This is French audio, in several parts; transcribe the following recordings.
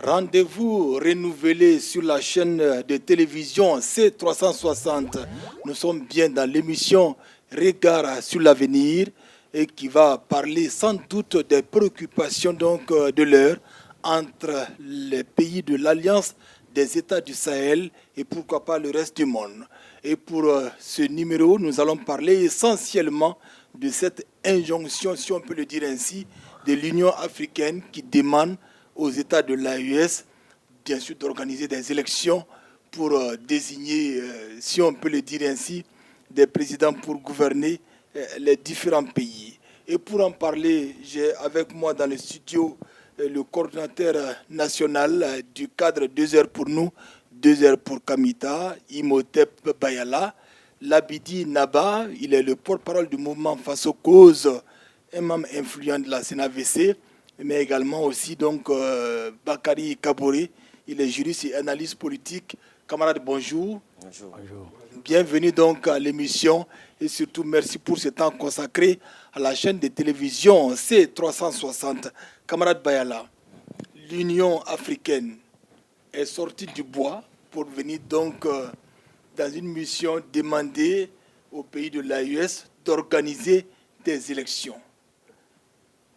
Rendez-vous renouvelé sur la chaîne de télévision C360. Nous sommes bien dans l'émission Regard sur l'avenir et qui va parler sans doute des préoccupations de l'heure entre les pays de l'Alliance des États du Sahel et pourquoi pas le reste du monde. Et pour ce numéro, nous allons parler essentiellement de cette injonction, si on peut le dire ainsi, de l'Union africaine qui demande aux États de l'AES, bien sûr, d'organiser des élections pour désigner, si on peut le dire ainsi, des présidents pour gouverner les différents pays. Et pour en parler, j'ai avec moi dans le studio le coordinateur national du cadre 2 heures pour nous, 2 heures pour Kamita, Imhotep Bayala, Labidi Naba, il est le porte-parole du mouvement face aux causes, un membre influent de la CNAVC, mais également aussi Bakari Kabore, il est juriste et analyste politique. Camarade, bonjour. Bonjour. Bonjour. Bienvenue donc à l'émission et surtout merci pour ce temps consacré à la chaîne de télévision C360. Camarade Bayala, l'Union africaine est sortie du bois pour venir dans une mission demander aux pays de l'AES d'organiser des élections.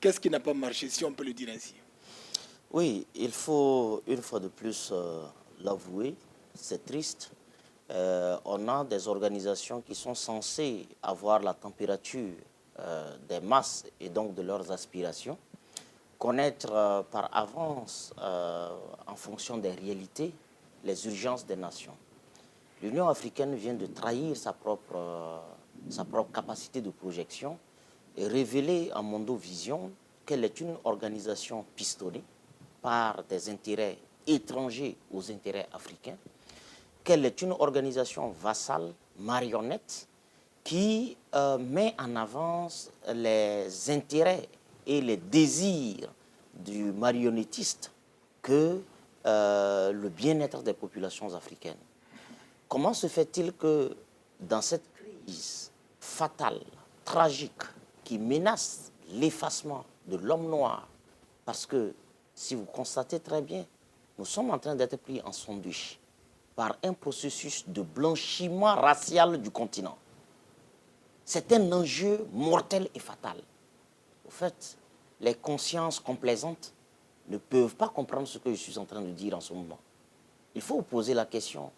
Qu'est-ce qui n'a pas marché, si on peut le dire ainsi? Oui, il faut une fois de plus l'avouer, c'est triste. On a des organisations qui sont censées avoir la température des masses et donc de leurs aspirations, connaître par avance, en fonction des réalités, les urgences des nations. L'Union africaine vient de trahir sa propre capacité de projection et révéler en Mondovision qu'elle est une organisation pistonnée par des intérêts étrangers aux intérêts africains, qu'elle est une organisation vassale, marionnette, qui met en avance les intérêts et les désirs du marionnettiste que le bien-être des populations africaines. Comment se fait-il que dans cette crise fatale, tragique, qui menace l'effacement de l'homme noir, parce que si vous constatez très bien, nous sommes en train d'être pris en sandwich par un processus de blanchiment racial du continent. C'est un enjeu mortel et fatal. Au fait, les consciences complaisantes ne peuvent pas comprendre ce que je suis en train de dire en ce moment. Il faut poser la question,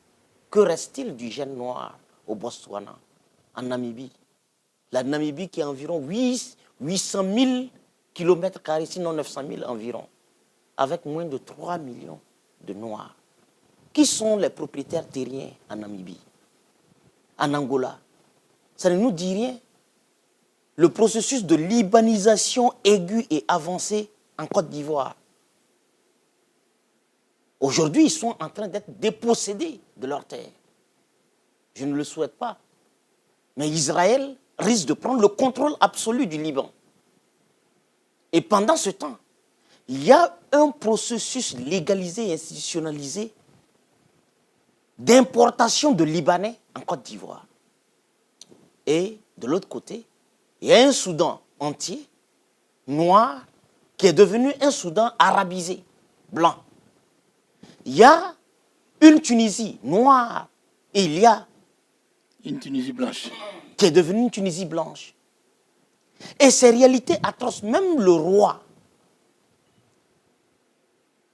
que reste-t-il du gène noir au Botswana, en Namibie? La Namibie qui est environ 800 000 km², sinon 900 000 environ, avec moins de 3 millions de Noirs. Qui sont les propriétaires terriens en Namibie, en Angola? Ça ne nous dit rien. Le processus de libanisation aiguë et avancée en Côte d'Ivoire. Aujourd'hui, ils sont en train d'être dépossédés de leurs terres. Je ne le souhaite pas. Mais Israël risque de prendre le contrôle absolu du Liban. Et pendant ce temps, il y a un processus légalisé et institutionnalisé d'importation de Libanais en Côte d'Ivoire. Et de l'autre côté, il y a un Soudan entier, noir, qui est devenu un Soudan arabisé, blanc. Il y a une Tunisie noire et il y a une Tunisie blanche qui est devenue une Tunisie blanche. Et ces réalités atroces, même le roi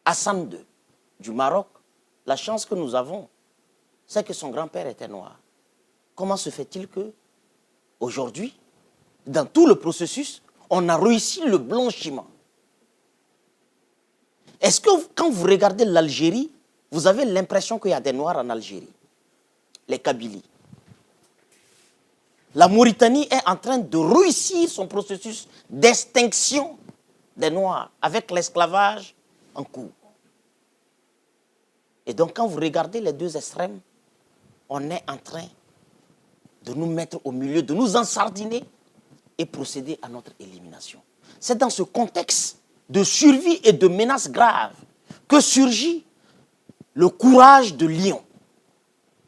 Hassan II du Maroc, la chance que nous avons, c'est que son grand-père était noir. Comment se fait-il que, aujourd'hui, dans tout le processus, on a réussi le blanchiment? Est-ce que quand vous regardez l'Algérie, vous avez l'impression qu'il y a des Noirs en Algérie? Les Kabylies. La Mauritanie est en train de réussir son processus d'extinction des Noirs avec l'esclavage en cours. Et donc, quand vous regardez les deux extrêmes, on est en train de nous mettre au milieu, de nous ensardiner et procéder à notre élimination. C'est dans ce contexte de survie et de menaces graves que surgit le courage de Lion,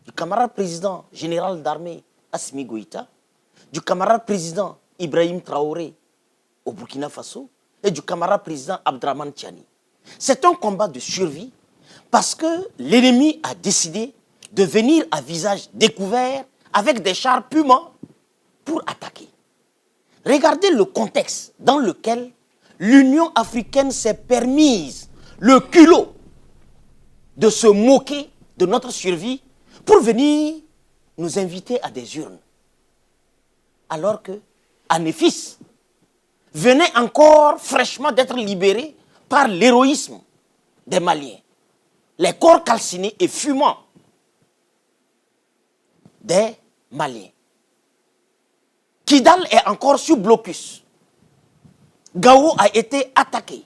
du camarade président général d'armée Assimi Goïta, du camarade président Ibrahim Traoré au Burkina Faso et du camarade président Abdraman Tiani. C'est un combat de survie parce que l'ennemi a décidé de venir à visage découvert avec des chars Puma pour attaquer. Regardez le contexte dans lequel l'Union africaine s'est permise le culot de se moquer de notre survie pour venir nous inviter à des urnes. Alors que Anéfis venait encore fraîchement d'être libéré par l'héroïsme des Maliens. Les corps calcinés et fumants des Maliens. Kidal est encore sous blocus. Gao a été attaqué.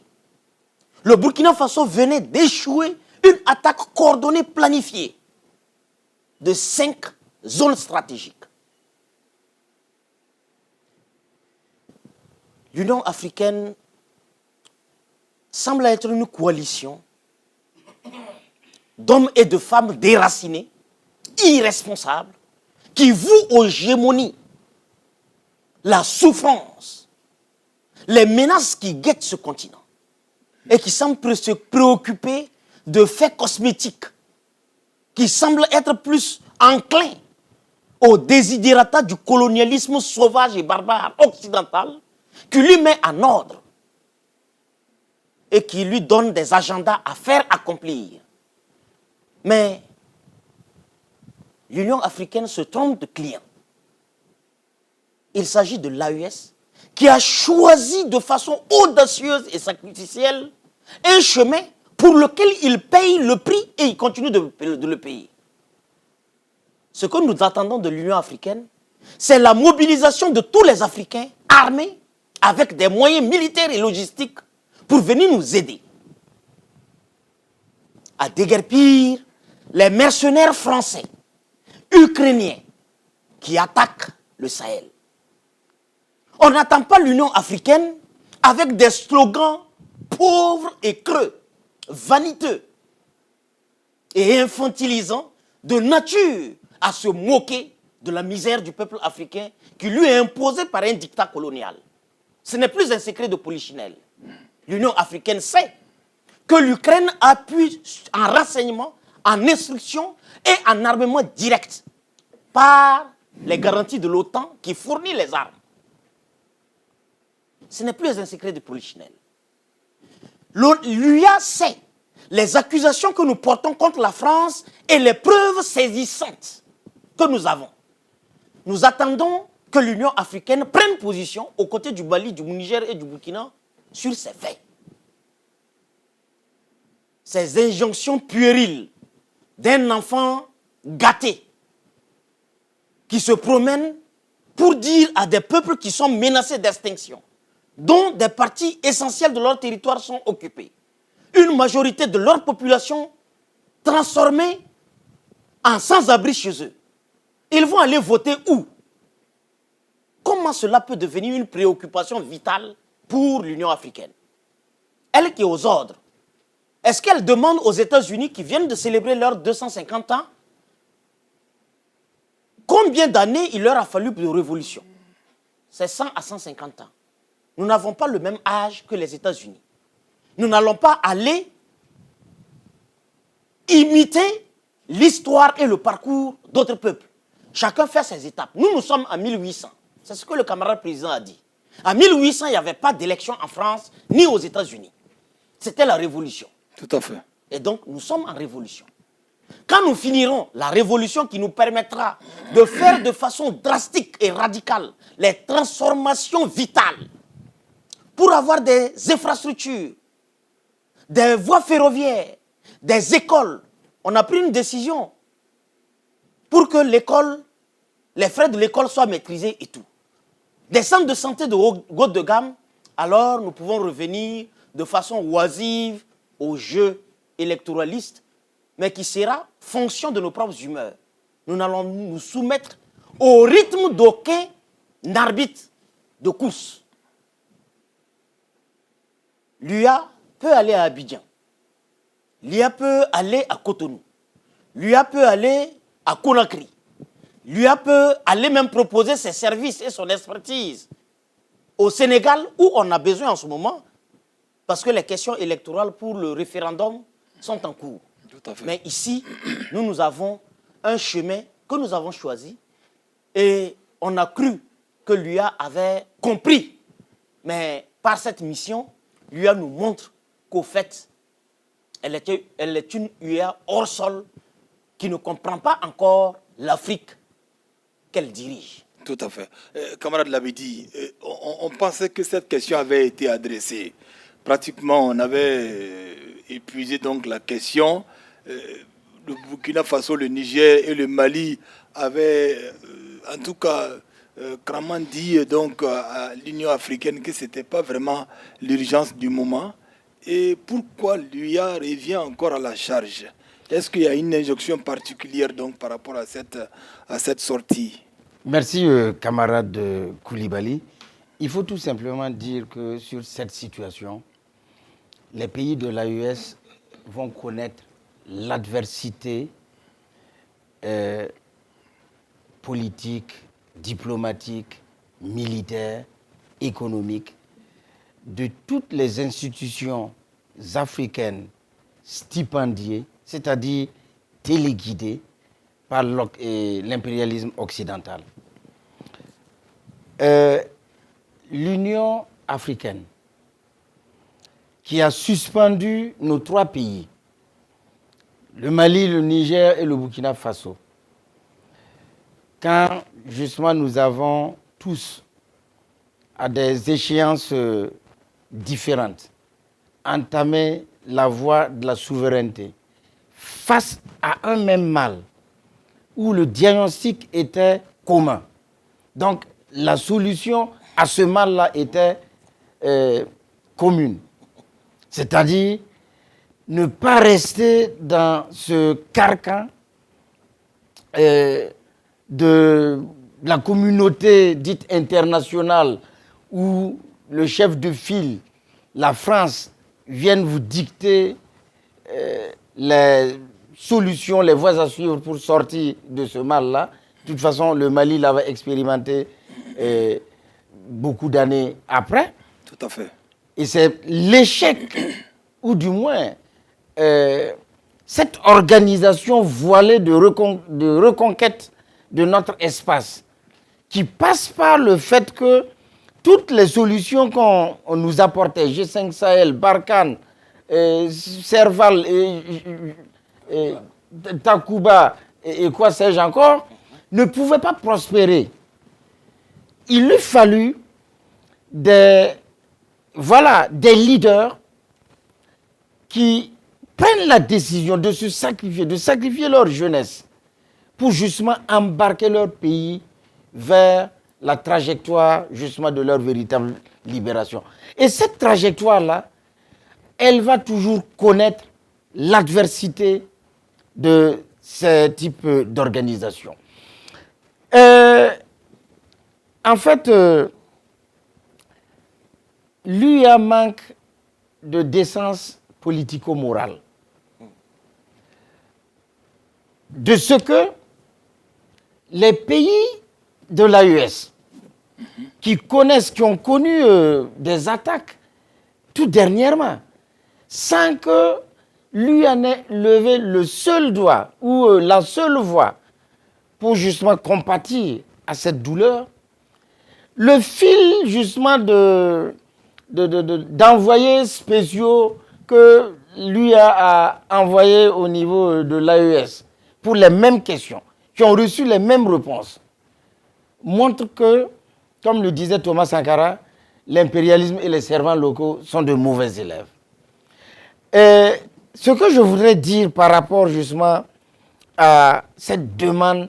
Le Burkina Faso venait d'échouer une attaque coordonnée planifiée de 5 zones stratégiques. L'Union africaine semble être une coalition d'hommes et de femmes déracinés, irresponsables, qui vouent aux gémonies la souffrance, les menaces qui guettent ce continent et qui semblent se préoccuper de faits cosmétiques, qui semblent être plus enclins au désidérata du colonialisme sauvage et barbare occidental, qui lui met en ordre et qui lui donne des agendas à faire accomplir. Mais l'Union africaine se trompe de client. Il s'agit de l'AES qui a choisi de façon audacieuse et sacrificielle un chemin pour lequel il paye le prix et il continue de le payer. Ce que nous attendons de l'Union africaine, c'est la mobilisation de tous les Africains armés avec des moyens militaires et logistiques pour venir nous aider à déguerpir les mercenaires français, ukrainiens qui attaquent le Sahel. On n'attend pas l'Union africaine avec des slogans pauvres et creux, vaniteux et infantilisants de nature à se moquer de la misère du peuple africain qui lui est imposée par un dictat colonial. Ce n'est plus un secret de polichinelle. L'Union africaine sait que l'Ukraine appuie en renseignement, en instruction et en armement direct par les garanties de l'OTAN qui fournit les armes. Ce n'est plus un secret de polichinelle. L'UA sait les accusations que nous portons contre la France et les preuves saisissantes que nous avons. Nous attendons que l'Union africaine prenne position aux côtés du Mali, du Niger et du Burkina sur ces faits. Ces injonctions puériles d'un enfant gâté qui se promène pour dire à des peuples qui sont menacés d'extinction, dont des parties essentielles de leur territoire sont occupées, une majorité de leur population transformée en sans-abri chez eux. Ils vont aller voter où? Comment cela peut devenir une préoccupation vitale pour l'Union africaine? Elle qui est aux ordres. Est-ce qu'elle demande aux États-Unis qui viennent de célébrer leurs 250 ans combien d'années il leur a fallu de révolution? C'est 100 à 150 ans. Nous n'avons pas le même âge que les États-Unis. Nous n'allons pas aller imiter l'histoire et le parcours d'autres peuples. Chacun fait ses étapes. Nous, nous sommes en 1800. C'est ce que le camarade président a dit. En 1800, il n'y avait pas d'élection en France ni aux États-Unis. C'était la révolution. Tout à fait. Et donc, nous sommes en révolution. Quand nous finirons la révolution qui nous permettra de faire de façon drastique et radicale les transformations vitales pour avoir des infrastructures, des voies ferroviaires, des écoles, on a pris une décision pour que l'école, les frais de l'école soient maîtrisés et tout. Des centres de santé de haute de gamme, alors nous pouvons revenir de façon oisive aux jeux électoralistes, mais qui sera fonction de nos propres humeurs. Nous n'allons nous soumettre au rythme d'aucun arbitre de course. L'UA peut aller à Abidjan. L'UA peut aller à Cotonou. L'UA peut aller à Conakry. L'UA peut aller même proposer ses services et son expertise au Sénégal, où on a besoin en ce moment parce que les questions électorales pour le référendum sont en cours. Tout à fait. Mais ici, nous avons un chemin que nous avons choisi et on a cru que l'UA avait compris. Mais par cette mission, l'UA nous montre qu'au fait, elle est une UA hors sol qui ne comprend pas encore l'Afrique qu'elle dirige. Tout à fait. Camarade l'avait dit, on pensait que cette question avait été adressée. Pratiquement, on avait épuisé donc la question. Le Burkina Faso, le Niger et le Mali avaient, en tout cas, clairement dit donc à l'Union africaine que ce n'était pas vraiment l'urgence du moment. Et pourquoi l'UA revient encore à la charge? Est-ce qu'il y a une injonction particulière donc par rapport à cette sortie? Merci, camarade Koulibaly. Il faut tout simplement dire que sur cette situation, les pays de l'AES vont connaître l'adversité politique, diplomatique, militaire, économique de toutes les institutions africaines stipendiées, c'est-à-dire téléguidées par l'impérialisme occidental. L'Union africaine, qui a suspendu nos 3 pays, le Mali, le Niger et le Burkina Faso, quand justement nous avons tous, à des échéances différentes, entamé la voie de la souveraineté face à un même mal où le diagnostic était commun. Donc la solution à ce mal-là était commune. C'est-à-dire ne pas rester dans ce carcan de la communauté dite internationale où le chef de file, la France, vienne vous dicter les solutions, les voies à suivre pour sortir de ce mal-là. De toute façon, le Mali l'avait expérimenté beaucoup d'années après. Tout à fait. Et c'est l'échec, ou du moins cette organisation voilée de reconquête de notre espace, qui passe par le fait que toutes les solutions qu'on nous apportait, G5 Sahel, Barkhane, Serval, Takuba et quoi sais-je encore, ne pouvaient pas prospérer. Il lui fallut des leaders qui prennent la décision de se sacrifier, de sacrifier leur jeunesse pour justement embarquer leur pays vers la trajectoire justement de leur véritable libération. Et cette trajectoire-là, elle va toujours connaître l'adversité de ce type d'organisation. En fait, l'UA manque de décence politico-morale. De ce que les pays de l'AES qui ont connu des attaques tout dernièrement, sans que l'UA n'ait levé le seul doigt ou la seule voix pour justement compatir à cette douleur, le fil justement d'envoyés spéciaux que l'UA a envoyés au niveau de l'AES pour les mêmes questions, qui ont reçu les mêmes réponses, montre que, comme le disait Thomas Sankara, l'impérialisme et les servants locaux sont de mauvais élèves. Et ce que je voudrais dire par rapport justement à cette demande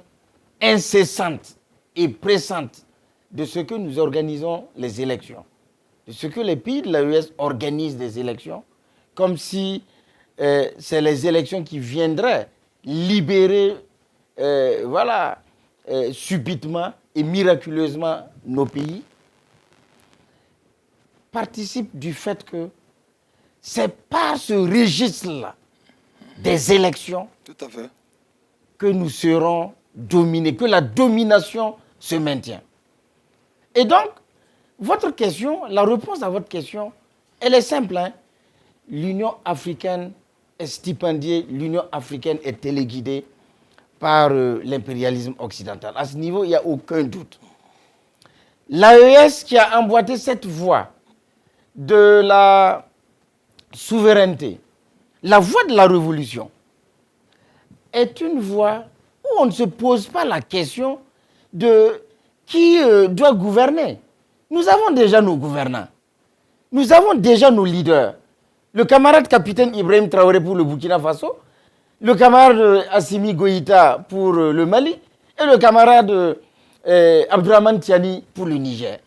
incessante et pressante de ce que nous organisons les élections, de ce que les pays de l'AES organisent des élections, comme si c'est les élections qui viendraient libérer subitement et miraculeusement nos pays, participe du fait que c'est par ce registre-là des élections Tout à fait. que nous serons dominés, que la domination se maintient. Et donc, votre question, la réponse à votre question, elle est simple. l'Union africaine est stipendiée, l'Union africaine est téléguidée par l'impérialisme occidental. À ce niveau, il n'y a aucun doute. L'AES qui a emboîté cette voie de la souveraineté, la voie de la révolution, est une voie où on ne se pose pas la question de qui doit gouverner. Nous avons déjà nos gouvernants. Nous avons déjà nos leaders. Le camarade capitaine Ibrahim Traoré pour le Burkina Faso, le camarade Assimi Goïta pour le Mali et le camarade Abdourahmane Tiani pour le Niger.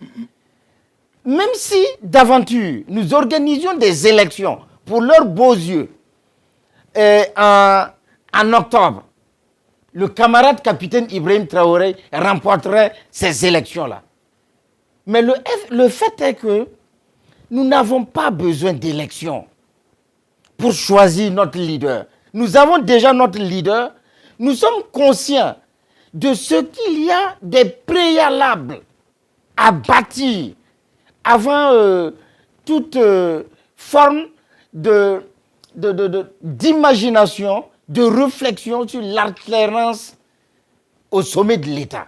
Même si d'aventure nous organisions des élections pour leurs beaux yeux en octobre, le camarade capitaine Ibrahim Traoré remporterait ces élections-là. Mais le fait est que nous n'avons pas besoin d'élections pour choisir notre leader. Nous avons déjà notre leader. Nous sommes conscients de ce qu'il y a des préalables à bâtir avant toute forme d'imagination, de réflexion sur l'alternance au sommet de l'État.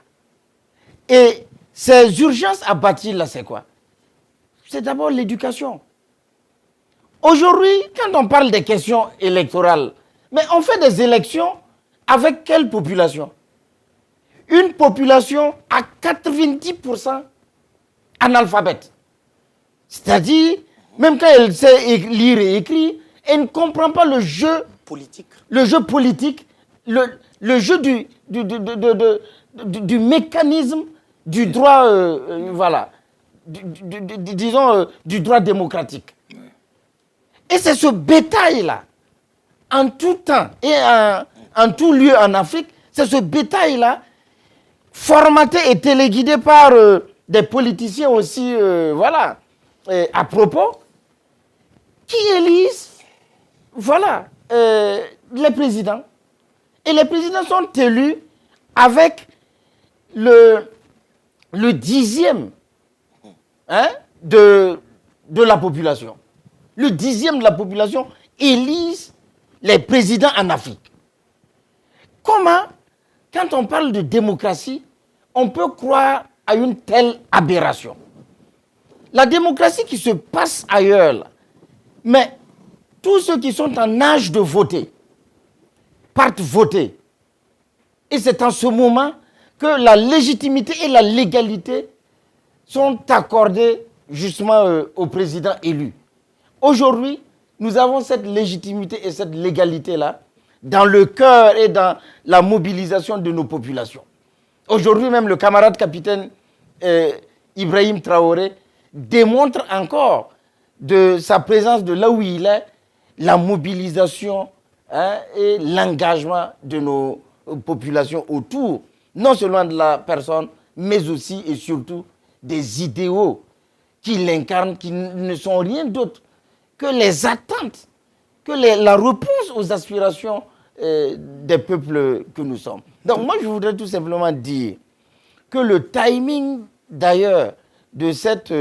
Et ces urgences à bâtir là, c'est quoi? C'est d'abord l'éducation. Aujourd'hui, quand on parle des questions électorales, mais on fait des élections avec quelle population? Une population à 90% analphabète. C'est-à-dire, même quand elle sait lire et écrire, elle ne comprend pas le jeu politique, le jeu du mécanisme du droit, voilà, disons, du droit démocratique. Et c'est ce bétail-là, en tout temps et en tout lieu en Afrique, c'est ce bétail-là, formaté et téléguidé par des politiciens aussi, voilà, à propos, qui élisent, voilà, les présidents. Et les présidents sont élus avec le dixième de la population. Le dixième de la population élise les présidents en Afrique. Comment, quand on parle de démocratie, on peut croire à une telle aberration? La démocratie qui se passe ailleurs, là, mais tous ceux qui sont en âge de voter partent voter. Et c'est en ce moment que la légitimité et la légalité sont accordées justement au président élu. Aujourd'hui, nous avons cette légitimité et cette légalité-là dans le cœur et dans la mobilisation de nos populations. Aujourd'hui même, le camarade capitaine Ibrahim Traoré démontre encore de sa présence de là où il est, la mobilisation et l'engagement de nos populations autour, non seulement de la personne, mais aussi et surtout des idéaux qui l'incarnent, qui ne sont rien d'autre que les attentes, que la réponse aux aspirations des peuples que nous sommes. Donc moi, je voudrais tout simplement dire que le timing, d'ailleurs, de cette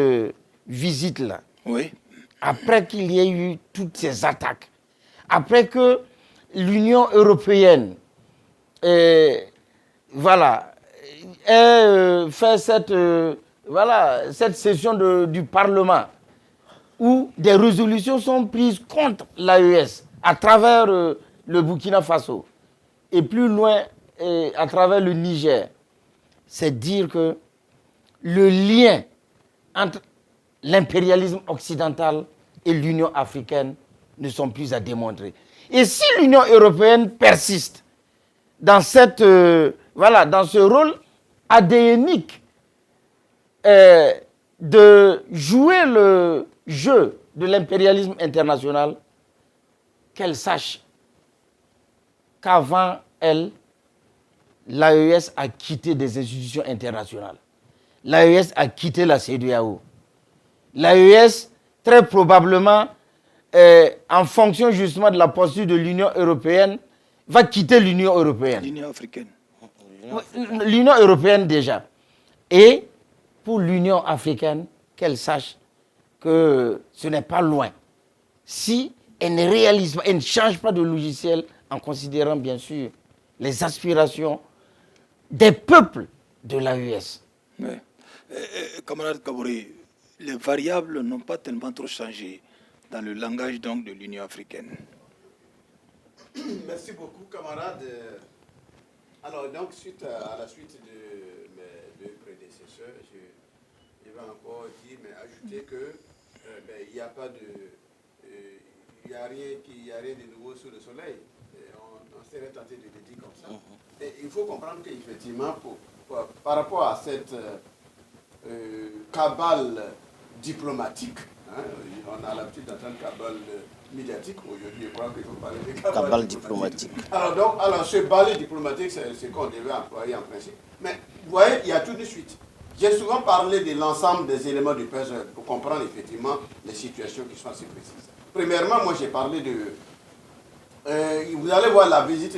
visite-là, oui, après qu'il y ait eu toutes ces attaques, après que l'Union européenne voilà, ait fait cette session du Parlement où des résolutions sont prises contre l'AES à travers le Burkina Faso et plus loin à travers le Niger, c'est dire que le lien entre l'impérialisme occidental et l'Union africaine ne sont plus à démontrer. Et si l'Union européenne persiste dans dans ce rôle adénique de jouer le jeu de l'impérialisme international, qu'elle sache qu'avant elle, l'AES a quitté des institutions internationales. L'AES a quitté la CEDEAO. L'AES, très probablement, en fonction justement de la posture de l'Union européenne, va quitter l'Union européenne. L'Union africaine. L'Union européenne déjà. Et pour l'Union africaine, qu'elle sache que ce n'est pas loin. Si elle ne réalise pas, elle ne change pas de logiciel en considérant bien sûr les aspirations des peuples de l'AES. Ouais. Camarade Kabouri, les variables n'ont pas tellement trop changé dans le langage donc de l'Union africaine. Merci beaucoup, camarades. Alors, donc, à la suite de mes deux prédécesseurs, je vais encore dire, mais ajouter que il n'y a pas de... Il n'y a rien de nouveau sous le soleil. On serait tenté de le dire comme ça. Et il faut comprendre qu'effectivement, par rapport à cette cabale diplomatique, hein, on a l'habitude d'entendre cabale médiatique. Aujourd'hui, je crois qu'il faut parler de cabale diplomatique. Alors, ce balai diplomatique, c'est ce qu'on devait employer en principe. Mais vous voyez, il y a tout de suite. J'ai souvent parlé de l'ensemble des éléments du puzzle pour comprendre effectivement les situations qui sont assez précises. Premièrement, moi j'ai parlé de... vous allez voir la visite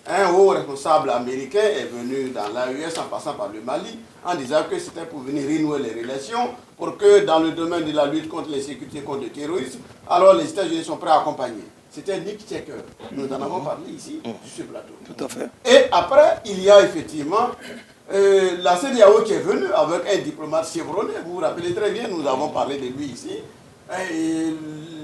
d'un haut responsable américain est venu dans l'AES en passant par le Mali en disant que c'était pour venir renouer les relations pour que dans le domaine de la lutte contre l'insécurité, contre le terrorisme, alors les États-Unis sont prêts à accompagner. C'était Nick Checker. Nous en avons parlé ici, sur ce plateau. Tout à fait. Et après, il y a effectivement la CEDEAO qui est venue avec un diplomate chevronné. Vous vous rappelez très bien, nous avons parlé de lui ici. Et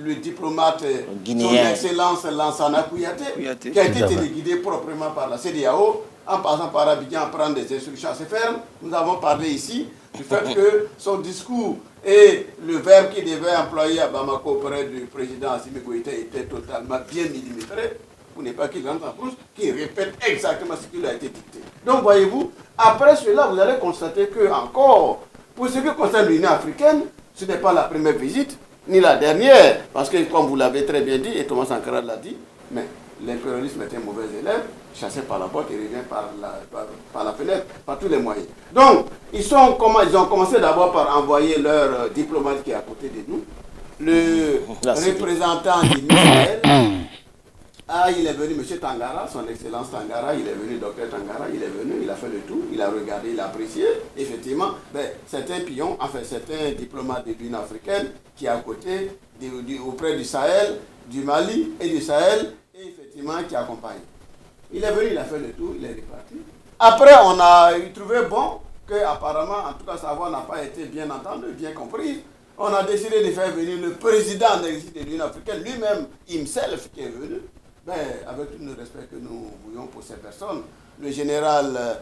le diplomate guinéen, son Excellence Lansana Kouyaté, qui a été téléguidé proprement par la CEDEAO, en passant par Abidjan à prendre des instructions assez fermes. Nous avons parlé ici du fait que son discours et le verbe qu'il devait employer à Bamako auprès du président Assimi Goïta était totalement bien millimétré, pour ne pas qu'il rentre en cause, qu'il répète exactement ce qui lui a été dicté. Donc voyez-vous, après cela, vous allez constater que encore, pour ce qui concerne l'Union africaine, ce n'est pas la première visite, ni la dernière, parce que comme vous l'avez très bien dit, et Thomas Sankara l'a dit, mais l'impérialisme est un mauvais élève, chassé par la porte et revient par la fenêtre, par tous les moyens. Donc, ils ont commencé d'abord par envoyer leur diplomate qui est à côté de nous, le représentant d'Israël. Il est venu, M. Tangara, son Excellence Tangara, il est venu, Dr Tangara, il est venu, il a fait le tour, il a regardé, il a apprécié. Effectivement, c'est un pion, enfin c'est un diplomate de l'Union africaine qui est à côté, auprès du Sahel, du Mali et du Sahel, et effectivement qui accompagne. Il est venu, il a fait le tour, il est reparti. Après, on a trouvé bon qu'apparemment, en tout cas sa voix n'a pas été bien entendue, bien comprise. On a décidé de faire venir le président de l'Union africaine, lui-même, himself, qui est venu. Avec tout le respect que nous voyons pour ces personnes, le général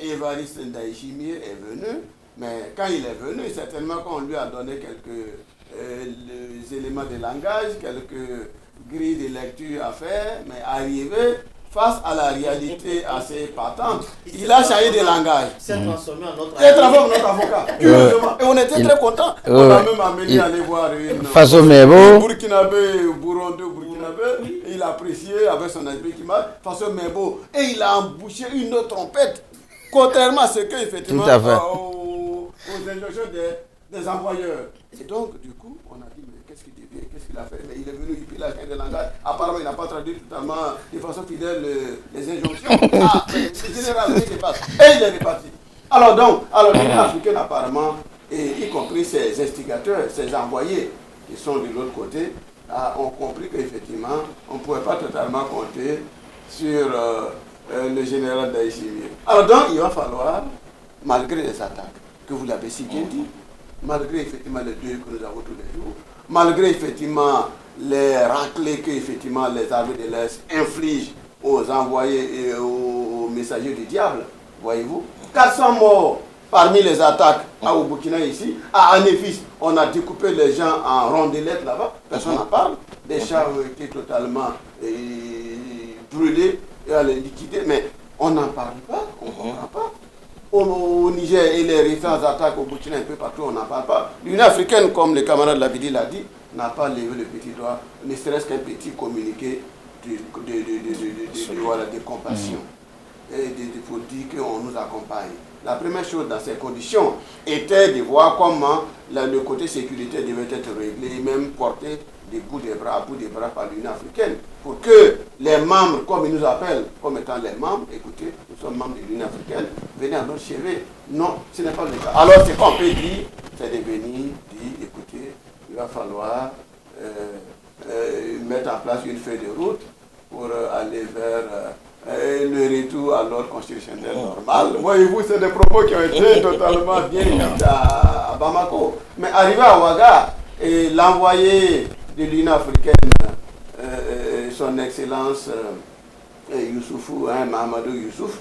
Évariste Ndayishimiye est venu, mais quand il est venu, certainement qu'on lui a donné quelques éléments de langage, quelques grilles de lecture à faire, mais arrivé face à la réalité assez patente, il a changé de langage. Il s'est transformé en notre avocat. Et on était très contents. On a même amené à aller voir Mebo, Burkinabé, Burundi, Burkinabé. Il a apprécié avec son esprit qui m'a Faso Mebo. Et il a embouché une autre trompette. Contrairement à ce que, effectivement, aux injonctions des envoyeurs. Et donc, du coup, on a dit, mais qu'est-ce qu'il a fait? Mais il est venu, il a changé de langage. Apparemment, il n'a pas traduit totalement, de façon fidèle, les injonctions. C'est général, ce qui se passe. Et il est reparti. Alors, l'Union africaine, apparemment, et y compris ses instigateurs, ses envoyés, qui sont de l'autre côté, ont compris qu'effectivement, on ne pouvait pas totalement compter sur le général Ndayishimiye. Alors donc, il va falloir, malgré les attaques, que vous l'avez si bien dit, malgré effectivement les deuils que nous avons tous les jours, malgré effectivement les raclées que effectivement les armées de l'Est infligent aux envoyés et aux messagers du diable, voyez-vous, 400 morts parmi les attaques au Burkina ici, à Anéfis, on a découpé les gens en rondelettes là-bas, personne n'en parle, des chars ont été totalement brûlés et à les liquider, mais on n'en parle pas, on ne comprend pas. Au Niger et les récentes attaques au Burkina, un peu partout, on n'en parle pas. L'Union africaine, comme le camarade Labidi l'a dit, n'a pas levé le petit doigt, ne serait-ce qu'un petit communiqué de compassion. Et pour dire qu'on nous accompagne. La première chose dans ces conditions était de voir comment le côté sécurité devait être réglé, même porté des bouts de bras à bout de bras par l'Union africaine, pour que les membres, comme ils nous appellent, comme étant les membres, écoutez, nous sommes membres de l'Union africaine, venez à notre chevet. Non, ce n'est pas le cas. Alors, ce qu'on peut dire, c'est de venir dire, écoutez, il va falloir mettre en place une feuille de route pour aller vers le retour à l'ordre constitutionnel normal. Voyez-vous, c'est des propos qui ont été totalement bien dits à Bamako. Mais arrivé à Ouaga, l'envoyé de l'Union africaine, son Excellence Youssoufou, Mahamadou Youssouf,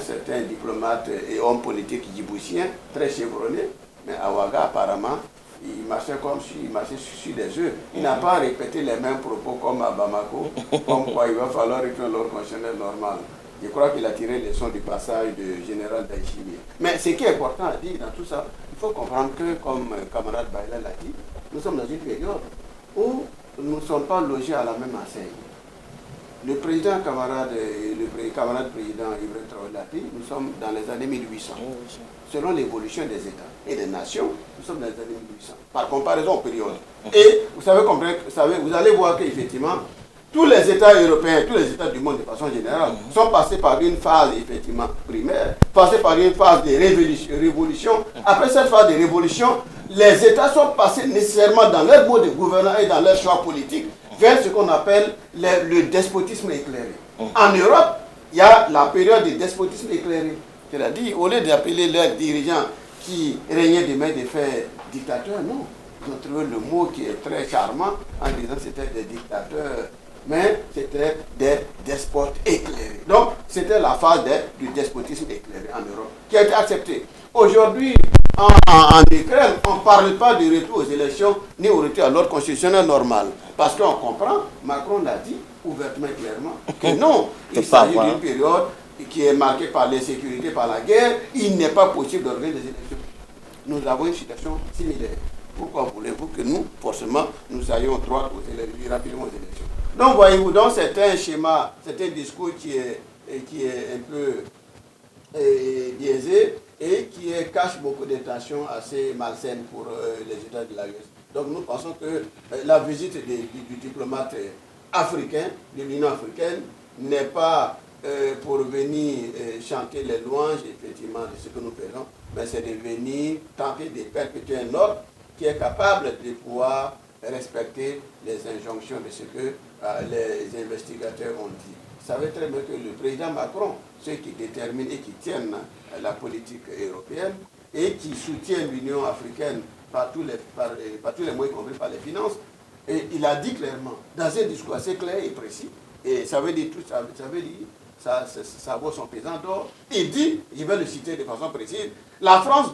c'est un diplomate et homme politique djiboutien, très chevronné, mais à Ouaga, apparemment, il marchait comme s'il marchait sur des œufs. Il n'a pas répété les mêmes propos comme à Bamako, comme quoi il va falloir retourner l'ordre constitutionnel normal. Je crois qu'il a tiré les leçons du passage du général Daïchimi. Mais ce qui est important à dire dans tout ça, il faut comprendre que, comme camarade Baïla l'a dit, nous sommes dans une période où nous ne sommes pas logés à la même enseigne. Le président camarade président Ibrahim Traoré l'a dit, nous sommes dans les années 1800. Selon l'évolution des États et des nations, nous sommes dans les années 1800. Par comparaison aux périodes. Et vous allez voir qu'effectivement, tous les États européens, tous les États du monde de façon générale, sont passés par une phase effectivement primaire, passés par une phase de révolution. Après cette phase de révolution, les États sont passés nécessairement dans leur mode de gouvernance et dans leur choix politique vers ce qu'on appelle le despotisme éclairé. En Europe, il y a la période du despotisme éclairé. C'est-à-dire, au lieu d'appeler leurs dirigeants qui régnaient de main de fer dictateurs, non. Ils ont trouvé le mot qui est très charmant en disant que c'était des dictateurs, mais c'était des despotes éclairés. Donc, c'était la phase du despotisme éclairé en Europe qui a été acceptée. Aujourd'hui, en Ukraine, on ne parle pas du retour aux élections ni au retour à l'ordre constitutionnel normal. Parce qu'on comprend, Macron l'a dit ouvertement et clairement, que non, il s'agit d'une période qui est marquée par l'insécurité, par la guerre. Il n'est pas possible d'organiser des élections. Nous avons une situation similaire. Pourquoi voulez-vous que nous, forcément, nous ayons droit rapidement aux élections? Donc, voyez-vous, c'est un schéma, c'est un discours qui est un peu biaisé et qui cache beaucoup d'intentions assez malsaines pour les États de l'AES. Donc, nous pensons que la visite du diplomate africain, de l'Union africaine, n'est pas pour venir chanter les louanges, effectivement, de ce que nous faisons, mais c'est de venir tenter de perpétuer un ordre qui est capable de pouvoir respecter les injonctions de ce que les investigateurs ont dit. Vous savez très bien que le président Macron, ceux qui déterminent et qui tiennent la politique européenne et qui soutiennent l'Union africaine par tous les moyens, y compris par les finances, et il a dit clairement, dans un discours assez clair et précis, et ça veut dire tout, ça vaut son pesant d'or, il dit, je vais le citer de façon précise, la France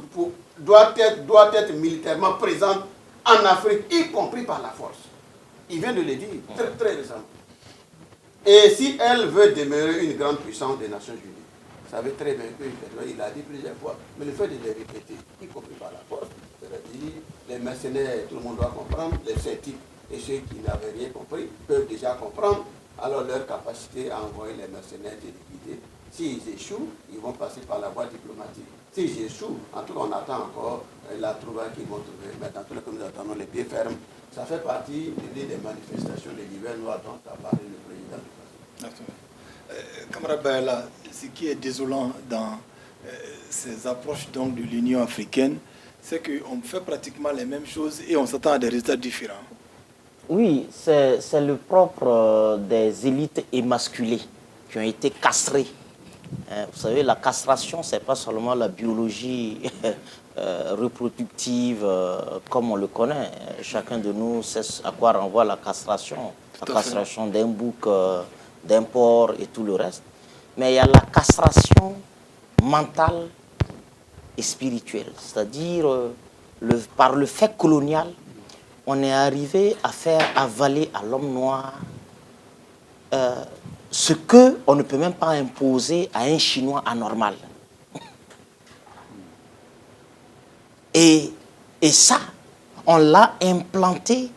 doit être militairement présente en Afrique, y compris par la force. Il vient de le dire très, très récemment. Et si elle veut demeurer une grande puissance des Nations Unies, vous savez très bien qu'il l'a dit plusieurs fois, mais le fait de les répéter, y compris par la force, c'est-à-dire les mercenaires, tout le monde doit comprendre, les sceptiques et ceux qui n'avaient rien compris peuvent déjà comprendre, alors leur capacité à envoyer les mercenaires est liquidée. S'ils échouent, ils vont passer par la voie diplomatique. S'ils échouent, en tout cas on attend encore la trouvaille qu'ils vont trouver, mais dans tous les cas nous attendons les pieds fermes. Ça fait partie des manifestations des divers noirs dont a parlé le président du passé. Camarade Baïla, ce qui est désolant dans ces approches donc, de l'Union africaine, c'est qu'on fait pratiquement les mêmes choses et on s'attend à des résultats différents. Oui, c'est le propre des élites émasculées qui ont été castrées. Vous savez, la castration, ce n'est pas seulement la biologie reproductive comme on le connaît. Chacun de nous sait à quoi renvoie la castration. La castration d'un bouc, d'un porc et tout le reste. Mais il y a la castration mentale et spirituelle. C'est-à-dire, par le fait colonial, on est arrivé à faire avaler à l'homme noir ce qu'on ne peut même pas imposer à un Chinois anormal. Et ça, on l'a implanté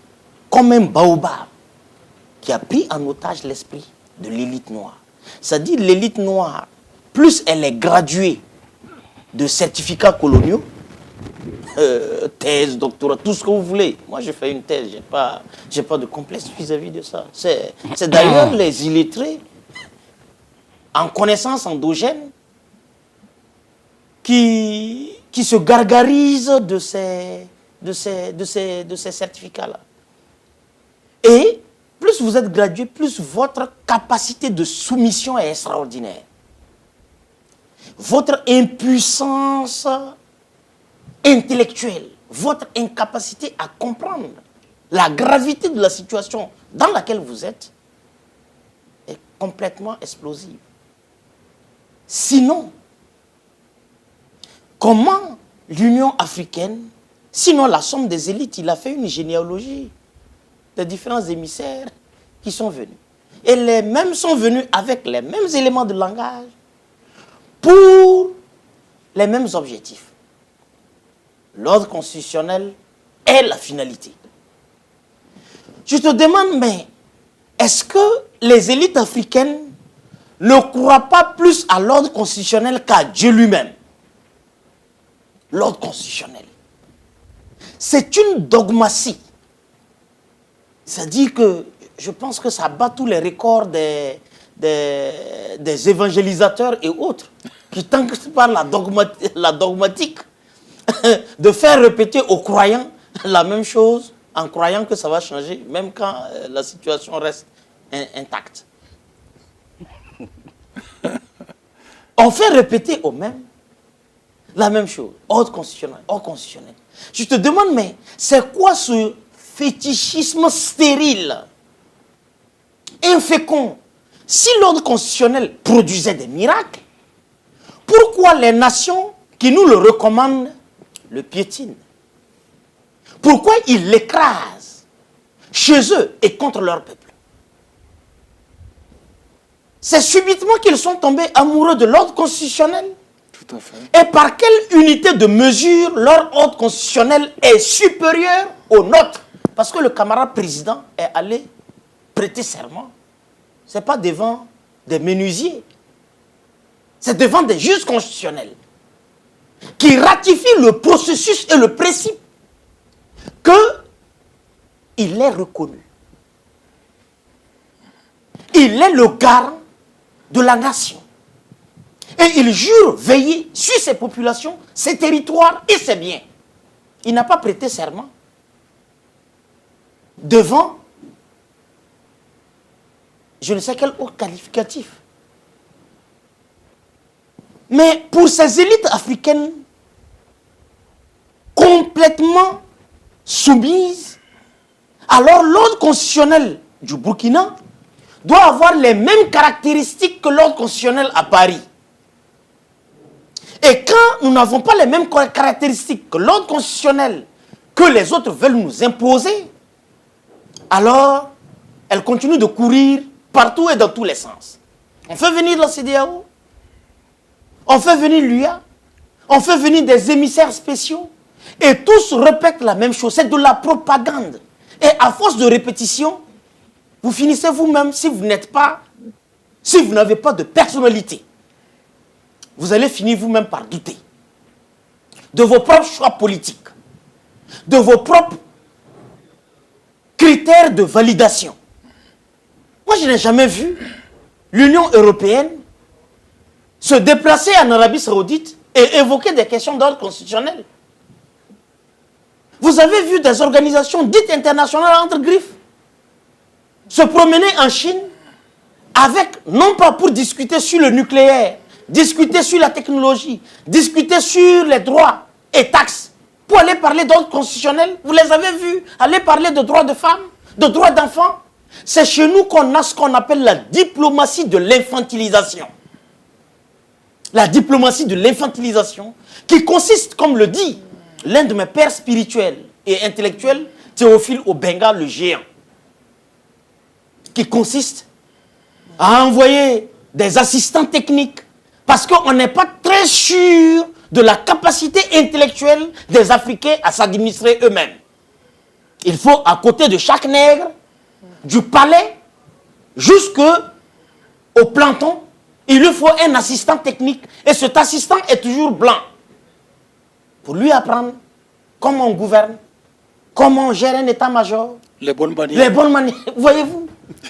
comme un baobab qui a pris en otage l'esprit de l'élite noire. C'est-à-dire l'élite noire, plus elle est graduée de certificats coloniaux, thèse, doctorat, tout ce que vous voulez. Moi, j'ai fait une thèse, j'ai pas de complexe vis-à-vis de ça. C'est d'ailleurs les illettrés, en connaissance endogène, qui se gargarisent de ces certificats-là. Et plus vous êtes gradué, plus votre capacité de soumission est extraordinaire. Votre impuissance intellectuelle, votre incapacité à comprendre la gravité de la situation dans laquelle vous êtes est complètement explosive. Sinon, comment l'Union africaine, sinon la somme des élites, il a fait une généalogie des différents émissaires qui sont venus. Et les mêmes sont venus avec les mêmes éléments de langage pour les mêmes objectifs. L'ordre constitutionnel est la finalité. Je te demande, mais est-ce que les élites africaines ne croient pas plus à l'ordre constitutionnel qu'à Dieu lui-même? L'ordre constitutionnel. C'est une dogmatie. C'est-à-dire que je pense que ça bat tous les records des évangélisateurs et autres qui tentent par la dogmatique de faire répéter aux croyants la même chose en croyant que ça va changer, même quand la situation reste intacte. On fait répéter aux mêmes la même chose, ordre constitutionnel, ordre constitutionnel. Je te demande, mais c'est quoi ce fétichisme stérile, infécond? Si l'ordre constitutionnel produisait des miracles, pourquoi les nations qui nous le recommandent le piétinent? Pourquoi ils l'écrasent chez eux et contre leur peuple? C'est subitement qu'ils sont tombés amoureux de l'ordre constitutionnel. Tout à fait. Et par quelle unité de mesure leur ordre constitutionnel est supérieur au nôtre? Parce que le camarade président est allé prêter serment. Ce n'est pas devant des menuisiers. C'est devant des juges constitutionnels qui ratifient le processus et le principe qu'il est reconnu. Il est le garant de la nation. Et il jure veiller sur ses populations, ses territoires et ses biens. Il n'a pas prêté serment devant je ne sais quel autre qualificatif. Mais pour ces élites africaines complètement soumises, alors l'ordre constitutionnel du Burkina doit avoir les mêmes caractéristiques que l'ordre constitutionnel à Paris. Et quand nous n'avons pas les mêmes caractéristiques que l'ordre constitutionnel que les autres veulent nous imposer, alors elles continuent de courir partout et dans tous les sens. On fait venir la CEDEAO, on fait venir l'UA, on fait venir des émissaires spéciaux, et tous répètent la même chose. C'est de la propagande. Et à force de répétition, vous finissez vous-même, si vous n'avez pas de personnalité, vous allez finir vous-même par douter de vos propres choix politiques, de vos propres critères de validation. Moi, je n'ai jamais vu l'Union européenne se déplacer en Arabie Saoudite et évoquer des questions d'ordre constitutionnel. Vous avez vu des organisations dites internationales entre griffes se promener en Chine avec, non pas pour discuter sur le nucléaire, discuter sur la technologie, discuter sur les droits et taxes, pour aller parler d'ordre constitutionnel. Vous les avez vus aller parler de droits de femmes, de droits d'enfants. C'est chez nous qu'on a ce qu'on appelle la diplomatie de l'infantilisation. La diplomatie de l'infantilisation qui consiste, comme le dit l'un de mes pères spirituels et intellectuels, Théophile Obenga le géant, qui consiste à envoyer des assistants techniques parce qu'on n'est pas très sûr de la capacité intellectuelle des Africains à s'administrer eux-mêmes. Il faut, à côté de chaque nègre, du palais jusqu'au planton, il lui faut un assistant technique. Et cet assistant est toujours blanc. Pour lui apprendre comment on gouverne, comment on gère un état-major. Les bonnes manières. Les bonnes manières. Voyez-vous,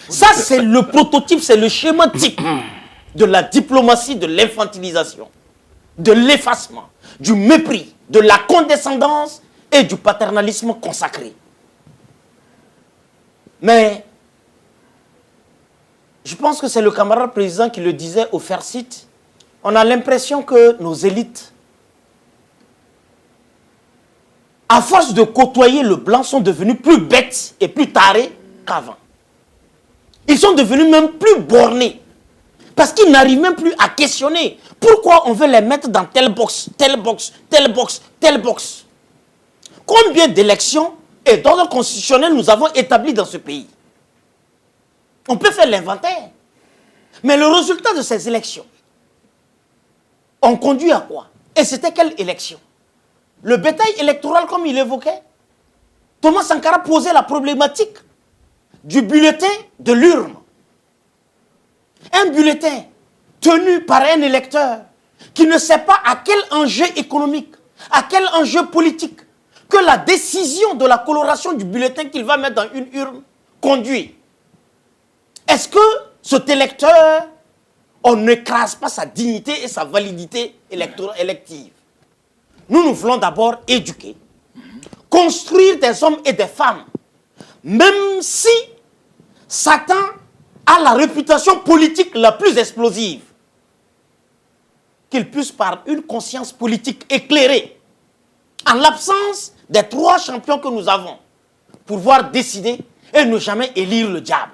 ça c'est le prototype, c'est le schéma type de la diplomatie de l'infantilisation, de l'effacement, du mépris, de la condescendance et du paternalisme consacré. Mais je pense que c'est le camarade président qui le disait au Fercit. On a l'impression que nos élites, à force de côtoyer le blanc, sont devenus plus bêtes et plus tarés qu'avant. Ils sont devenus même plus bornés. Parce qu'ils n'arrivent même plus à questionner pourquoi on veut les mettre dans telle box, telle box, telle box, telle box. Combien d'élections et d'ordre constitutionnel nous avons établis dans ce pays? On peut faire l'inventaire. Mais le résultat de ces élections ont conduit à quoi? Et c'était quelle élection? Le bétail électoral, comme il évoquait. Thomas Sankara posait la problématique du bulletin de l'urne. Un bulletin tenu par un électeur qui ne sait pas à quel enjeu économique, à quel enjeu politique que la décision de la coloration du bulletin qu'il va mettre dans une urne conduit. Est-ce que cet électeur, on n'écrase pas sa dignité et sa validité élective? Nous voulons d'abord éduquer, construire des hommes et des femmes, même si Satan a la réputation politique la plus explosive, qu'il puisse par une conscience politique éclairée, en l'absence des 3 champions que nous avons, pouvoir décider et ne jamais élire le diable.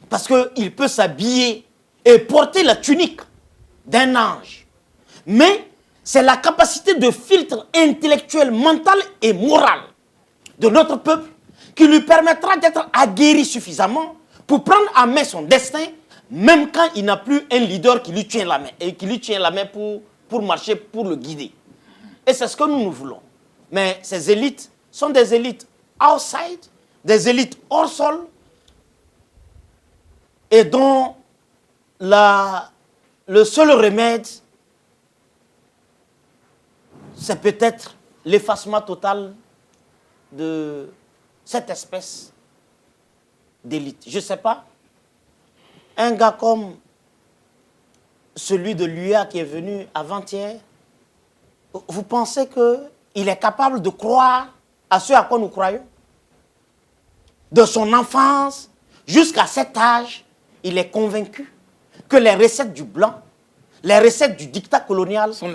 Parce qu'il peut s'habiller et porter la tunique d'un ange. Mais c'est la capacité de filtre intellectuel, mental et moral de notre peuple qui lui permettra d'être aguerri suffisamment pour prendre en main son destin, même quand il n'a plus un leader qui lui tient la main, et qui lui tient la main pour marcher, pour le guider. Et c'est ce que nous voulons. Mais ces élites sont des élites outside, des élites hors sol, et dont le seul remède, c'est peut-être l'effacement total de cette espèce d'élite. Je ne sais pas, un gars comme celui de l'UA qui est venu avant-hier, vous pensez qu'il est capable de croire à ce à quoi nous croyons? De son enfance jusqu'à cet âge, il est convaincu que les recettes du blanc, les recettes du dictat colonial sont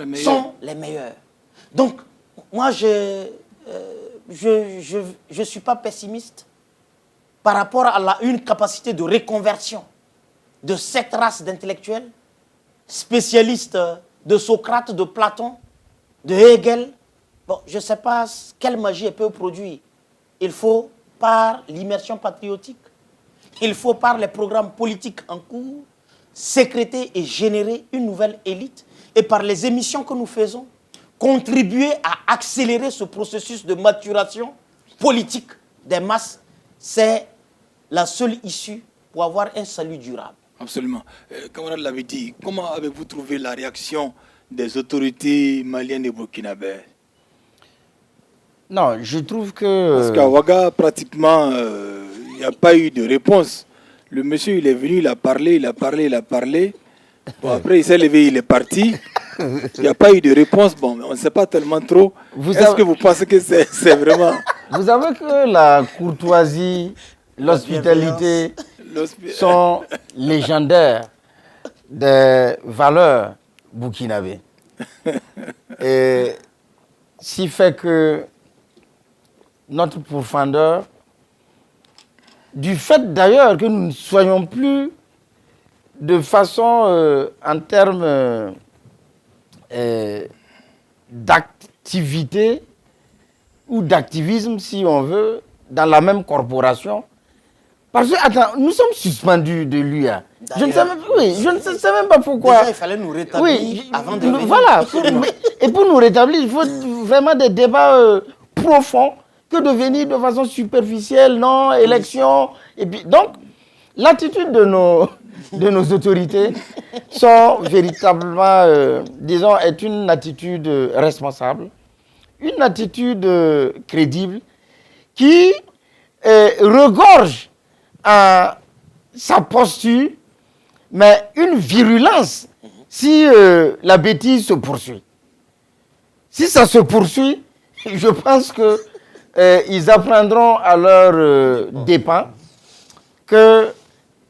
les meilleures. Donc, moi, je ne suis pas pessimiste par rapport à une capacité de reconversion de cette race d'intellectuels, spécialistes de Socrate, de Platon, de Hegel. Bon, je ne sais pas quelle magie elle peut produire. Il faut, par l'immersion patriotique, il faut, par les programmes politiques en cours, sécréter et générer une nouvelle élite. Et par les émissions que nous faisons, contribuer à accélérer ce processus de maturation politique des masses. C'est la seule issue pour avoir un salut durable. Absolument. Camarade l'avait dit, comment avez-vous trouvé la réaction des autorités maliennes et burkinabè? Non, je trouve que... Parce qu'à Ouaga, pratiquement, il n'y a pas eu de réponse. Le monsieur, il est venu, il a parlé. Bon, après, il s'est levé, il est parti. Il n'y a pas eu de réponse. Bon, on ne sait pas tellement trop. Est-ce que vous pensez que c'est vraiment... Vous savez que la courtoisie, l'hospitalité sont légendaires des valeurs burkinabées. Et si fait que notre profondeur, du fait d'ailleurs que nous ne soyons plus de façon, en termes d'activité ou d'activisme, si on veut, dans la même corporation. Parce que, attends, nous sommes suspendus de l'UA. Je ne sais même pas pourquoi. Déjà, il fallait nous rétablir avant de venir. Voilà. Et pour nous rétablir, il faut vraiment des débats profonds que de venir de façon superficielle, non, élection. Et puis, donc, l'attitude de nos autorités sont véritablement, disons, est une attitude responsable, une attitude crédible qui regorge à sa posture, mais une virulence si la bêtise se poursuit. Si ça se poursuit, je pense que ils apprendront à leur dépens que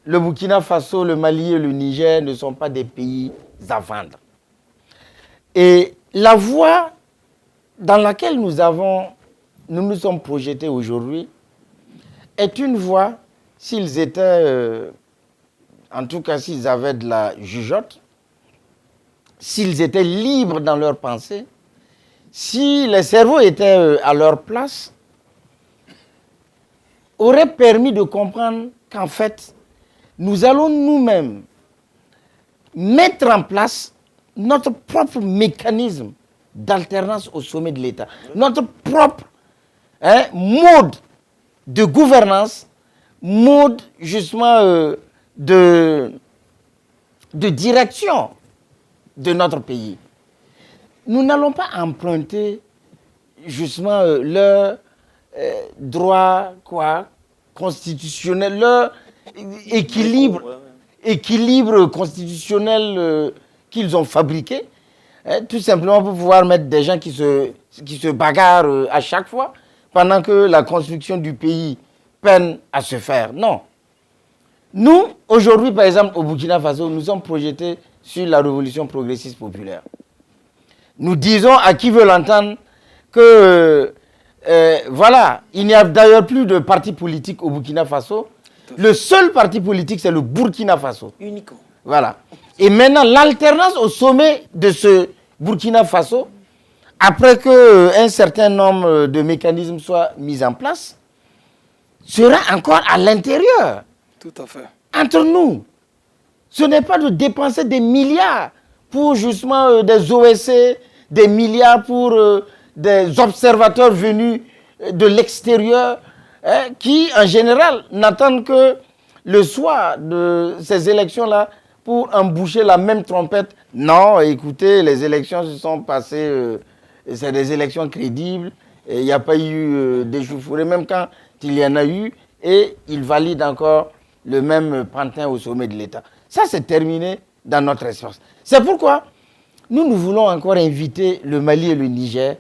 le Burkina Faso, le Mali et le Niger ne sont pas des pays à vendre. Et la voie dans laquelle nous nous sommes projetés aujourd'hui est une voie, s'ils étaient, en tout cas s'ils avaient de la jugeote, s'ils étaient libres dans leur pensée, si les cerveaux étaient à leur place, aurait permis de comprendre qu'en fait, nous allons nous-mêmes mettre en place notre propre mécanisme d'alternance au sommet de l'État, notre propre mode de gouvernance, mode justement de direction de notre pays. Nous n'allons pas emprunter justement leur droit constitutionnel, leur équilibre constitutionnel qu'ils ont fabriqué, tout simplement pour pouvoir mettre des gens qui se bagarrent à chaque fois, pendant que la construction du pays peine à se faire. Non. Nous, aujourd'hui, par exemple, au Burkina Faso, nous sommes projetés sur la révolution progressiste populaire. Nous disons à qui veut l'entendre que, voilà, il n'y a d'ailleurs plus de parti politique au Burkina Faso. Le seul parti politique, c'est le Burkina Faso. Uniquement. Voilà. Et maintenant, l'alternance au sommet de ce Burkina Faso, après qu'un certain nombre de mécanismes soient mis en place, sera encore à l'intérieur. Tout à fait. Entre nous. Ce n'est pas de dépenser des milliards pour justement des OSC, des milliards pour des observateurs venus de l'extérieur, qui en général n'attendent que le soir de ces élections-là pour emboucher la même trompette. Non, écoutez, les élections se sont passées, c'est des élections crédibles, il n'y a pas eu d'échauffourée, même quand il y en a eu, et ils valident encore le même pantin au sommet de l'État. Ça, c'est terminé dans notre espace. C'est pourquoi nous voulons encore inviter le Mali et le Niger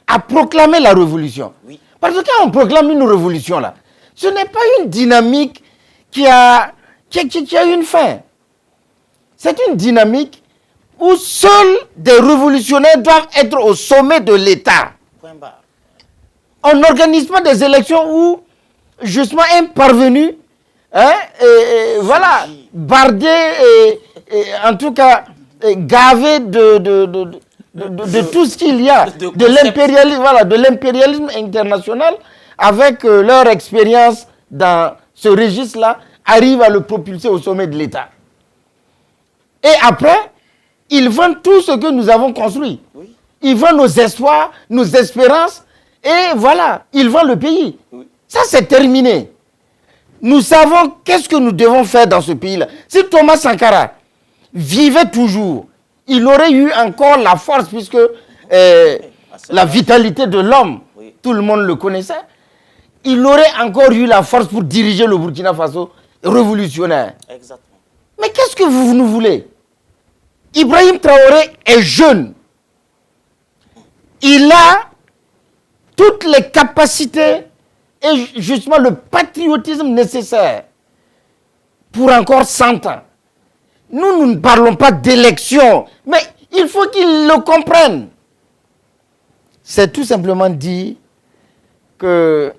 à proclamer la révolution. Oui. Parce que quand on proclame une révolution, là, ce n'est pas une dynamique qui a une fin. C'est une dynamique où seuls des révolutionnaires doivent être au sommet de l'État. Point barre. On n'organise pas des élections où, justement, un parvenu, voilà, bardé et en tout cas gavé de tout ce qu'il y a, de l'impérialisme, voilà, de l'impérialisme international, avec leur expérience dans ce registre-là, arrive à le propulser au sommet de l'État. Et après, ils vendent tout ce que nous avons construit. Oui. Ils vendent nos espoirs, nos espérances, et voilà, ils vendent le pays. Oui. Ça, c'est terminé. Nous savons qu'est-ce que nous devons faire dans ce pays-là. Si Thomas Sankara vivait toujours, il aurait eu encore la force, puisque la vitalité de l'homme, oui, tout le monde le connaissait, il aurait encore eu la force pour diriger le Burkina Faso révolutionnaire. Exactement. Mais qu'est-ce que vous nous voulez? Ibrahim Traoré est jeune. Il a toutes les capacités et justement le patriotisme nécessaire pour encore 100 ans. Nous ne parlons pas d'élection, mais il faut qu'ils le comprennent. C'est tout simplement dit que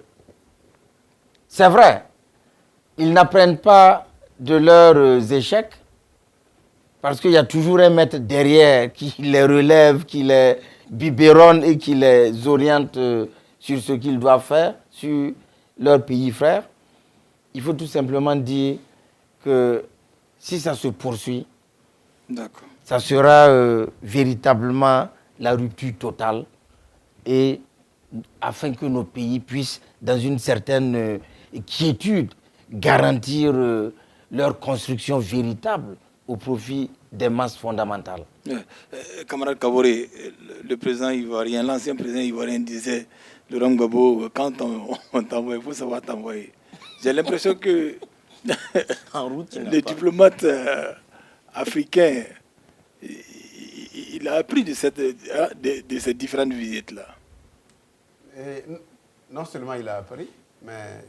c'est vrai, ils n'apprennent pas de leurs échecs, parce qu'il y a toujours un maître derrière qui les relève, qui les biberonne et qui les oriente sur ce qu'ils doivent faire, sur leur pays frère. Il faut tout simplement dire que si ça se poursuit, ça sera véritablement la rupture totale, et afin que nos pays puissent, dans une certaine quiétude, garantir leur construction véritable au profit des masses fondamentales. Camarade Kaboré, le président ivoirien, l'ancien président ivoirien disait, Laurent Gbagbo, quand on t'envoie, il faut savoir t'envoyer. J'ai l'impression que les diplomates africains, il a appris de ces différentes visites-là. Non seulement il a appris, mais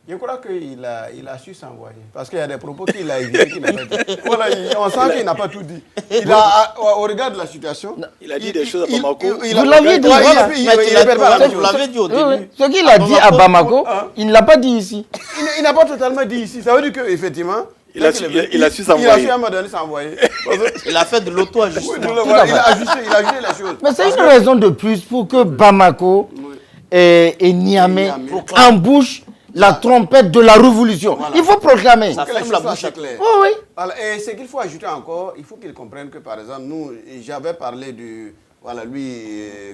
Je crois qu'il a su s'envoyer. Parce qu'il y a des propos qu'il a évités, qu'il n'a pas dit. Voilà, on sent qu'il n'a pas tout dit. Au regard de la situation... Il a dit des choses à Bamako. Vous l'aviez dit. Vous l'avez dit au début. Ce qu'il a dit à Bamako, il ne l'a pas dit ici. Il n'a pas totalement dit ici. Ça veut dire qu'effectivement... Il a su s'envoyer. Il a su à un moment donné s'envoyer. Il a fait de l'auto-ajustement. Il a ajusté les choses. Mais c'est une raison de plus pour que Bamako et Niamey embouchent la trompette de la révolution. Voilà. Il faut proclamer. Ça ferme la bouche claire. Oh, oui. Voilà. Et ce qu'il faut ajouter encore, il faut qu'ils comprennent que, par exemple, nous, j'avais parlé du... Voilà, lui,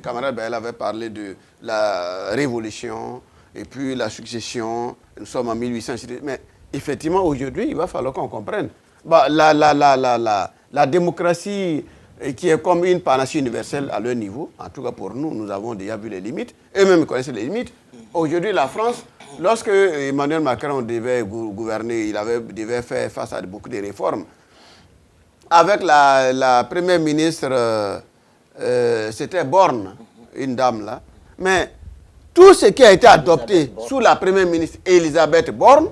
camarade Baël avait parlé de la révolution et puis la succession. Nous sommes en 1800. Mais effectivement, aujourd'hui, il va falloir qu'on comprenne. Bah, la démocratie qui est comme une panacée universelle à leur niveau, en tout cas pour nous, nous avons déjà vu les limites. Eux-mêmes connaissent les limites. Aujourd'hui, la France... Lorsque Emmanuel Macron devait gouverner, il devait faire face à beaucoup de réformes. Avec la première ministre, c'était Borne, une dame là. Mais tout ce qui a été adopté sous la première ministre Elisabeth Borne,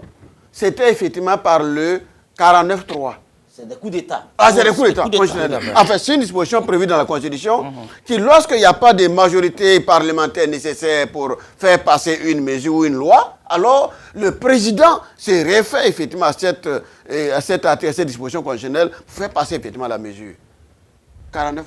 c'était effectivement par le 49-3. C'est des coups d'État. Ah, c'est des coups d'État. Enfin, c'est une disposition prévue dans la Constitution qui, lorsqu'il n'y a pas de majorité parlementaire nécessaire pour faire passer une mesure ou une loi, alors le président se réfère effectivement à cette disposition constitutionnelle pour faire passer effectivement la mesure. 49-3.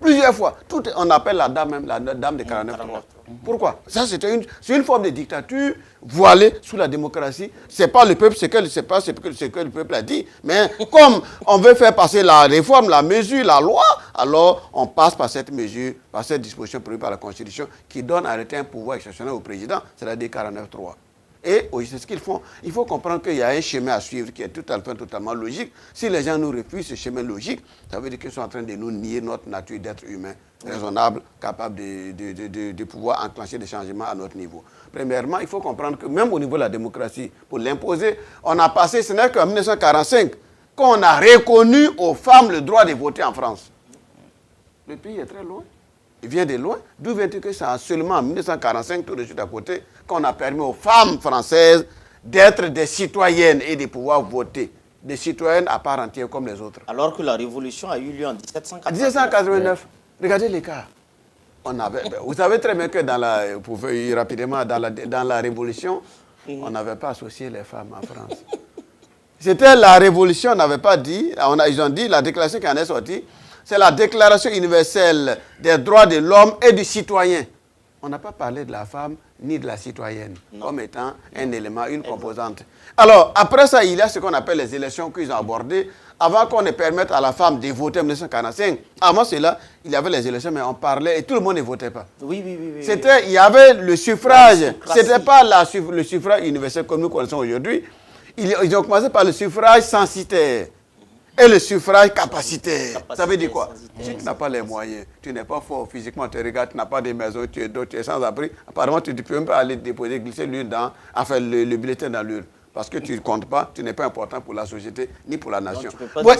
Plusieurs fois. On appelle la dame même la dame de 49-3. Pourquoi? Ça, c'est une forme de dictature voilée sous la démocratie. Ce n'est pas le peuple, ce que le peuple a dit. Mais comme on veut faire passer la réforme, la mesure, la loi, alors on passe par cette mesure, par cette disposition prévue par la Constitution qui donne en réalité un pouvoir exceptionnel au président, c'est-à-dire 49-3. Et c'est ce qu'ils font. Il faut comprendre qu'il y a un chemin à suivre qui est totalement logique. Si les gens nous refusent ce chemin logique, ça veut dire qu'ils sont en train de nous nier notre nature d'être humain, raisonnable, capable de pouvoir enclencher des changements à notre niveau. Premièrement, il faut comprendre que même au niveau de la démocratie, pour l'imposer, on a passé, ce n'est qu'en 1945 qu'on a reconnu aux femmes le droit de voter en France. Le pays est très loin. Il vient de loin. D'où vient-il que c'est seulement en 1945, tout de suite à côté, qu'on a permis aux femmes françaises d'être des citoyennes et de pouvoir voter. Des citoyennes à part entière comme les autres. Alors que la révolution a eu lieu en 1789. En 1789. Regardez l'écart. Vous savez très bien que rapidement, dans la révolution, on n'avait pas associé les femmes en France. C'était la révolution, on n'avait pas dit, ils ont dit, la déclaration qui en est sortie, c'est la déclaration universelle des droits de l'homme et du citoyen. On n'a pas parlé de la femme ni de la citoyenne comme étant un élément, une composante. Alors, après ça, il y a ce qu'on appelle les élections qu'ils ont abordées avant qu'on ne permette à la femme de voter en 1945. Avant cela, il y avait les élections, mais on parlait et tout le monde ne votait pas. Oui. Il y avait le suffrage. Ce n'était pas le suffrage universel comme nous connaissons aujourd'hui. Ils ont commencé par le suffrage censitaire. Et le suffrage capacitaire. Ça veut dire quoi? Si tu n'as pas les moyens, tu n'es pas fort physiquement, tu regardes, tu n'as pas de maison, tu es sans abri, apparemment tu ne peux même pas aller déposer, glisser le bulletin dans l'urne. Parce que tu ne comptes pas, tu n'es pas important pour la société ni pour la nation. Donc,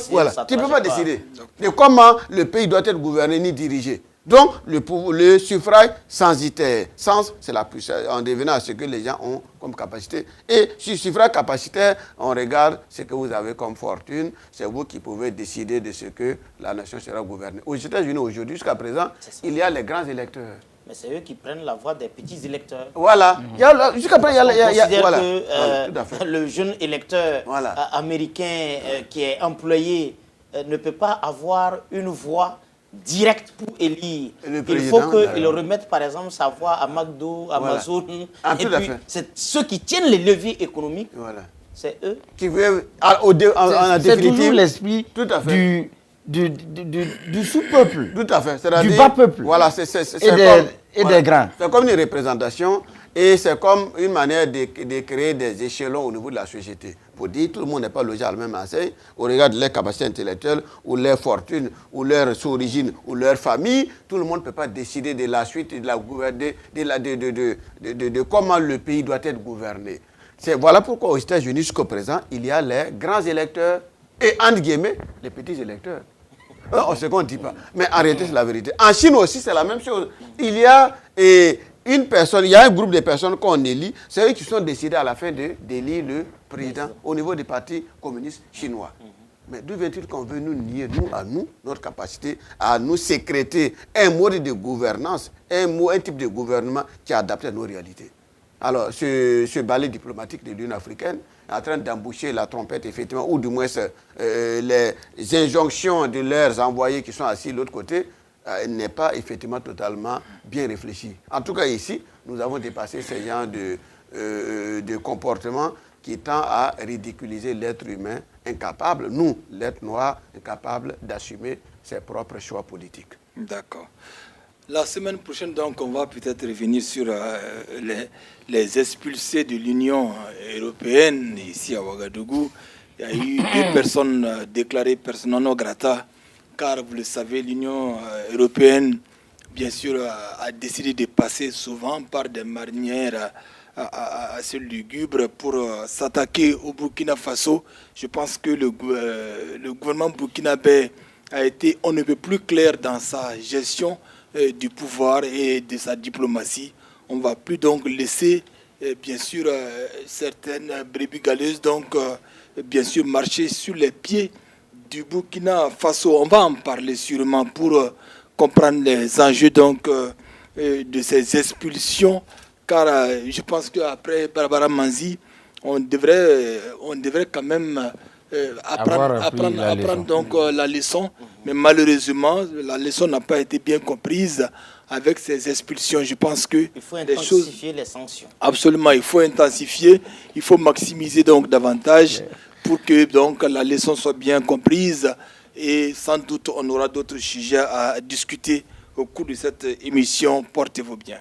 tu ne peux pas décider de comment le pays doit être gouverné ni dirigé. Donc, le suffrage censitaire. Sens, c'est la puissance, en devenant à ce que les gens ont comme capacité. Et sur le suffrage capacitaire, on regarde ce que vous avez comme fortune. C'est vous qui pouvez décider de ce que la nation sera gouvernée. Aux États-Unis, aujourd'hui, jusqu'à présent, il y a les grands électeurs. Mais c'est eux qui prennent la voix des petits électeurs. Voilà. Jusqu'à présent, il y a voilà. Que le jeune électeur américain qui est employé ne peut pas avoir une voix direct pour élire. Il faut qu'il remette par exemple sa voix à McDo, Amazon. Et puis c'est ceux qui tiennent les leviers économiques, c'est eux. C'est toujours l'esprit du sous-peuple. Tout à fait. Du bas-peuple. Voilà, et des grands. C'est comme une représentation et c'est comme une manière de créer des échelons au niveau de la société. Pour dire tout le monde n'est pas logé à la même enseigne au regard de leurs capacités intellectuelles ou leur fortune ou leur origine ou leur famille. Tout le monde ne peut pas décider de la suite de comment le pays doit être gouverné. Voilà pourquoi aux États-Unis jusqu'au présent, il y a les grands électeurs et entre guillemets les petits électeurs. C'est ce qu'on ne dit pas. Mais en réalité, c'est la vérité. En Chine aussi, c'est la même chose. Il y a une personne, il y a un groupe de personnes qu'on élit, c'est eux qui sont décidés à la fin d'élire le président au niveau du Parti communiste chinois. Mais d'où vient-il qu'on veut nous nier, notre capacité à nous sécréter un mode de gouvernance, un type de gouvernement qui est adapté à nos réalités. Alors, ce balai diplomatique de l'Union africaine est en train d'emboucher la trompette, effectivement, ou du moins les injonctions de leurs envoyés qui sont assis de l'autre côté, n'est pas effectivement totalement bien réfléchi. En tout cas, ici, nous avons dépassé ce genre de comportement qui tend à ridiculiser l'être humain incapable, nous, l'être noir, incapable d'assumer ses propres choix politiques. D'accord. La semaine prochaine, donc, on va peut-être revenir sur les expulsés de l'Union européenne ici à Ouagadougou. Il y a eu 2 personnes déclarées persona non grata, car vous le savez, l'Union européenne, bien sûr, a décidé de passer souvent par des manières assez lugubres pour s'attaquer au Burkina Faso. Je pense que le gouvernement burkinabé a été on ne peut plus clair dans sa gestion du pouvoir et de sa diplomatie. On ne va plus donc laisser, bien sûr, certaines brebis galeuses, donc, bien sûr, marcher sur les pieds du Burkina Faso. On va en parler sûrement pour comprendre les enjeux donc, de ces expulsions, car je pense qu'après Barbara Manzi, on devrait quand même apprendre donc, la leçon. Mais malheureusement, la leçon n'a pas été bien comprise avec ces expulsions. Je pense que il faut intensifier les sanctions. Absolument, il faut intensifier, il faut maximiser donc davantage pour que donc la leçon soit bien comprise. Et sans doute, on aura d'autres sujets à discuter au cours de cette émission. Portez-vous bien.